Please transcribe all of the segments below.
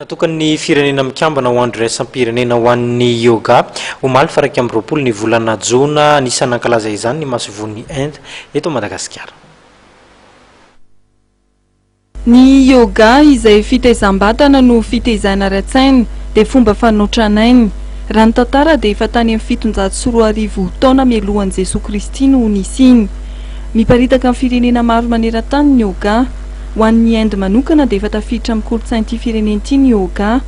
Natokany firenena mikambana ho andro raisam-pirenena ho an'ny yoga omaly fa raiky amby roapolo ny volana jona anisany nankalaza izany ny masovony Inde eto Madagasikara. Ny yoga izay fitaizam-batana no fitaizana ara-tsaina dia fomba fanotranainy. Raha ny tantara dia efa tany amin'ny 704 taona mialohan'i Jesoa Kristy no nisiny. Miparitaka amin'ny firenena maro maneran-tany ny yoga. Ho an'ny Inde manokana dia efa tafiditra amin'ny kolontsaina ity firenena ity ny yoga.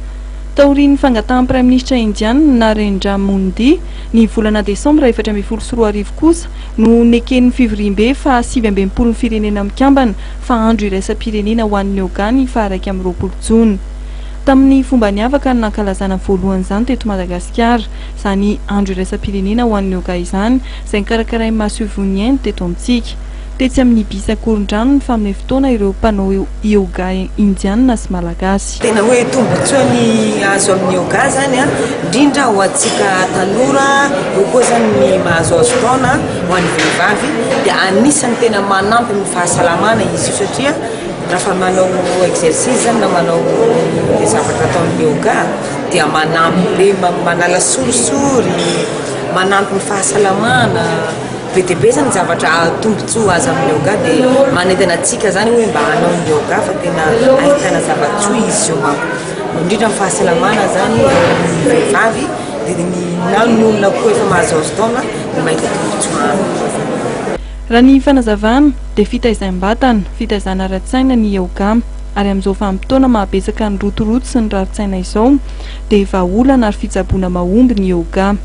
Taorian'ny fangatahan'ny praiminisitra indiana Narendra Modi ny volana desambra 2024 kosa no neken'ny fivoriam-be fa 720 ny firenena mikambana fa andro iraisam-pirenena ho an'ny yoga ny faha 20 jona. Tamin'ny fomba niavaka ny nankalazana voalohany izany teto Madagasikara, izany andro iraisam-pirenena ho an'ny yoga izany izay nikarakarain'ny masovony Inde teto amintsika. Tetsy amin'ny Bisakoron-drano ny famin'ny fotoana ireo mpanao yoga indiana sy malagasy. Tena hoe tombotsoa ny azo amin'ny yoga zany indrindra ho antsika tanora, eo koa zany ny mahazo azo taona ho an'ny vehivavy dia anisany tena manampy amin'ny fahasalamana izy io satria raha manao exercice zany na manao zavatra atao amin'ny yoga dia manampy manala sorisory, manampy ny fahasalamana. Be dia be zany zavatra tombotsoa azo amin'ny yoga dia manentana antsika zany hoe mba hanao ny yoga fa tena ahitana zavatsoa izy io manko. Indrindra amin'ny fahasalamana zany ny vehivavy dia ny olona koa efa mahazo azo taona dia mahita tombotsoa aminy. Raha ny fanazavana dia fitaizam-batana, fitaizana ara-tsaina ny yoga ary amin'izao vanim-potoana mahabetsaka ny rotoroto sy ny rarin-tsaina izao dia vahaolana ary fitsaboana mahomby ny yoga.